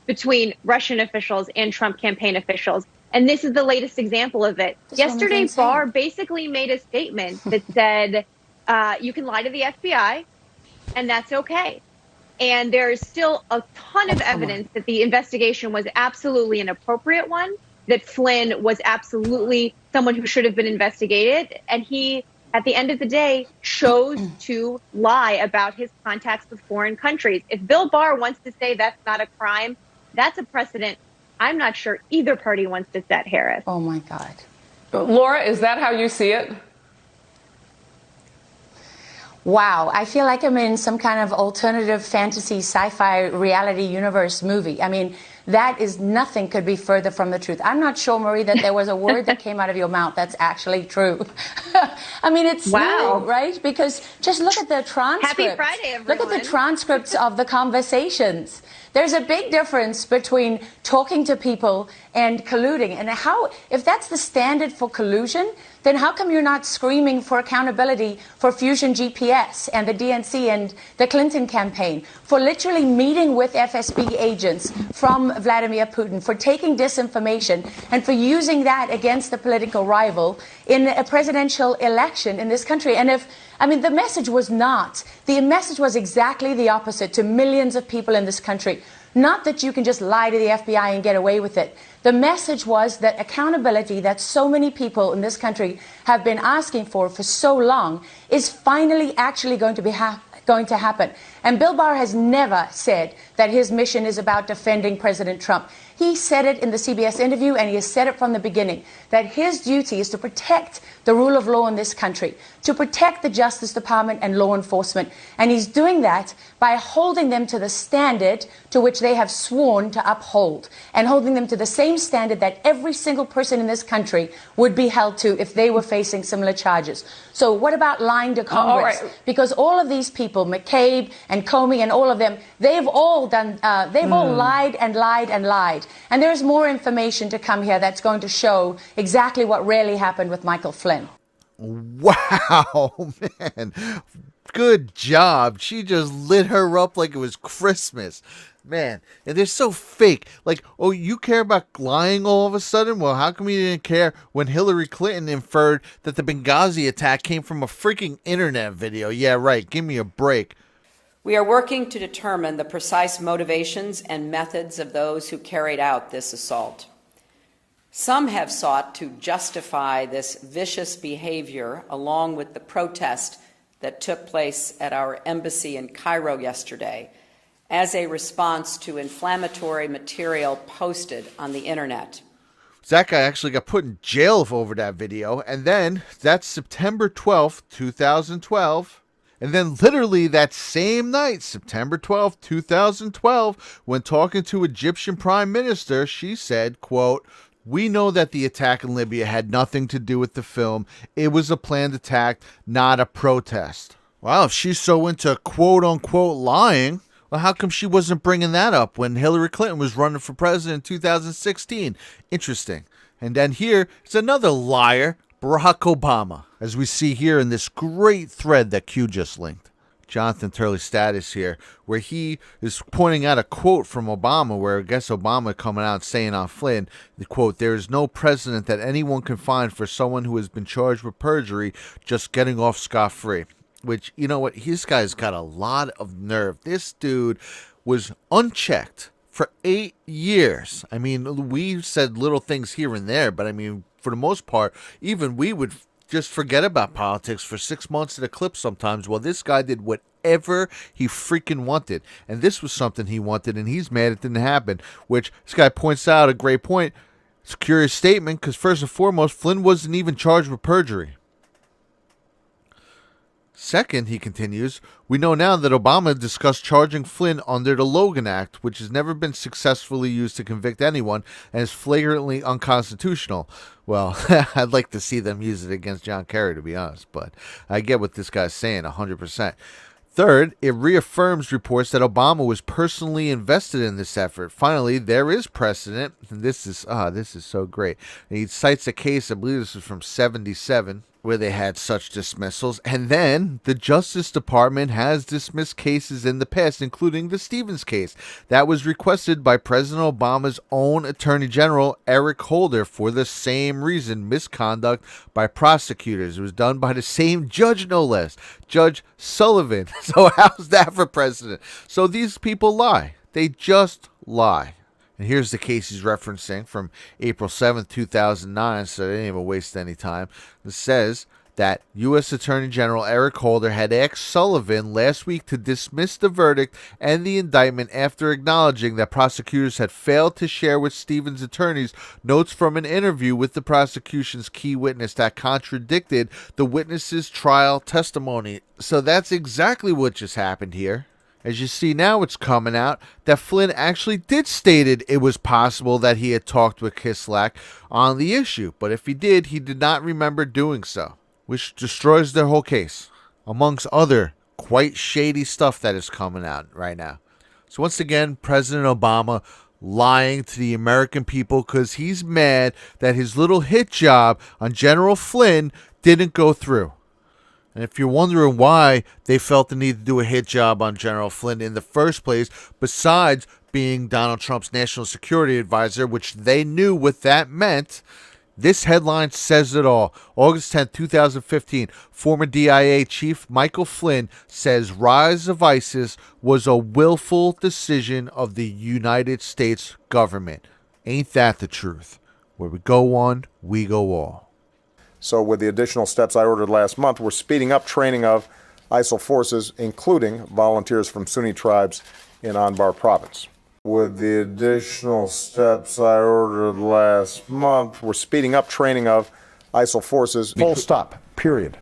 between Russian officials and Trump campaign officials. And this is the latest example of it. Yesterday, Barr basically made a statement that said, you can lie to the FBI, and that's okay. And there is still a ton of evidence that the investigation was absolutely an appropriate one, that Flynn was absolutely someone who should have been investigated. And he, at the end of the day, chose to lie about his contacts with foreign countries. If Bill Barr wants to say that's not a crime, that's a precedent I'm not sure either party wants to set, Harris. Oh, my God. Laura, is that how you see it? Wow, I feel like I'm in some kind of alternative fantasy sci-fi reality universe movie. I mean, that is nothing could be further from the truth. I'm not sure, Marie, that there was a word that came out of your mouth that's actually true. I mean, it's wow, new, right? Because just look at the transcripts. Happy Friday, everyone. Look at the transcripts of the conversations. There's a big difference between talking to people and colluding. And how, if that's the standard for collusion, then how come you're not screaming for accountability for Fusion GPS and the DNC and the Clinton campaign, for literally meeting with FSB agents from Vladimir Putin, for taking disinformation and for using that against a political rival in a presidential election in this country? And the message was the message was exactly the opposite to millions of people in this country. Not that you can just lie to the FBI and get away with it. The message was that accountability that so many people in this country have been asking for so long is finally actually going to happen. And Bill Barr has never said that his mission is about defending President Trump. He said it in the CBS interview, and he has said it from the beginning, that his duty is to protect the rule of law in this country, to protect the Justice Department and law enforcement. And he's doing that by holding them to the standard to which they have sworn to uphold, and holding them to the same standard that every single person in this country would be held to if they were facing similar charges. So what about lying to Congress? All right. Because all of these people, McCabe and Comey and all of them, they've all lied and lied and lied. And there's more information to come here that's going to show exactly what really happened with Michael Flynn. Wow, man. Good job. She just lit her up like it was Christmas. Man, and they're so fake. Like, oh, you care about lying all of a sudden? Well, how come you didn't care when Hillary Clinton inferred that the Benghazi attack came from a freaking internet video? Yeah, right. Give me a break. We are working to determine the precise motivations and methods of those who carried out this assault. Some have sought to justify this vicious behavior along with the protest that took place at our embassy in Cairo yesterday as a response to inflammatory material posted on the internet. That guy actually got put in jail over that video. And then that's September 12th, 2012. And then literally that same night, September 12th, 2012, when talking to Egyptian Prime Minister, she said, quote, "We know that the attack in Libya had nothing to do with the film. It was a planned attack, not a protest." Well, if she's so into quote-unquote lying, well, how come she wasn't bringing that up when Hillary Clinton was running for president in 2016? Interesting. And then here is another liar, Barack Obama, as we see here in this great thread that Q just linked. Jonathan Turley Status here, where he is pointing out a quote from Obama, where I guess Obama coming out saying on Flynn, the quote, "There is no precedent that anyone can find for someone who has been charged with perjury just getting off scot-free." Which, you know what, this guy's got a lot of nerve. This dude was unchecked for 8 years. I mean, we said little things here and there, but I mean, for the most part, even we would just forget about politics for 6 months at a clip sometimes. Well, this guy did whatever he freaking wanted. And this was something he wanted, and he's mad it didn't happen, which this guy points out a great point. It's a curious statement because first and foremost, Flynn wasn't even charged with perjury. Second, he continues, we know now that Obama discussed charging Flynn under the Logan Act, which has never been successfully used to convict anyone and is flagrantly unconstitutional. Well, I'd like to see them use it against John Kerry, to be honest, but I get what this guy's saying 100%. Third, it reaffirms reports that Obama was personally invested in this effort. Finally, there is precedent, and this is so great. And he cites a case, I believe this is from 77, where they had such dismissals. And then the Justice Department has dismissed cases in the past, including the Stevens case that was requested by President Obama's own Attorney General, Eric Holder, for the same reason, misconduct by prosecutors. It was done by the same judge, no less, Judge Sullivan. So how's that for precedent? So these people lie. They just lie. And here's the case he's referencing from April 7th, 2009, so they didn't even waste any time. It says that U.S. Attorney General Eric Holder had asked Sullivan last week to dismiss the verdict and the indictment after acknowledging that prosecutors had failed to share with Stevens' attorneys notes from an interview with the prosecution's key witness that contradicted the witness's trial testimony. So that's exactly what just happened here. As you see now, it's coming out that Flynn actually did stated it was possible that he had talked with Kislyak on the issue. But if he did, he did not remember doing so, which destroys their whole case, amongst other quite shady stuff that is coming out right now. So once again, President Obama lying to the American people because he's mad that his little hit job on General Flynn didn't go through. And if you're wondering why they felt the need to do a hit job on General Flynn in the first place, besides being Donald Trump's national security advisor, which they knew what that meant, this headline says it all. August 10, 2015, former DIA Chief Michael Flynn says rise of ISIS was a willful decision of the United States government. Ain't that the truth? Where we go one, we go all. So with the additional steps I ordered last month, we're speeding up training of ISIL forces, including volunteers from Sunni tribes in Anbar province. With the additional steps I ordered last month, we're speeding up training of ISIL forces. Full stop, period.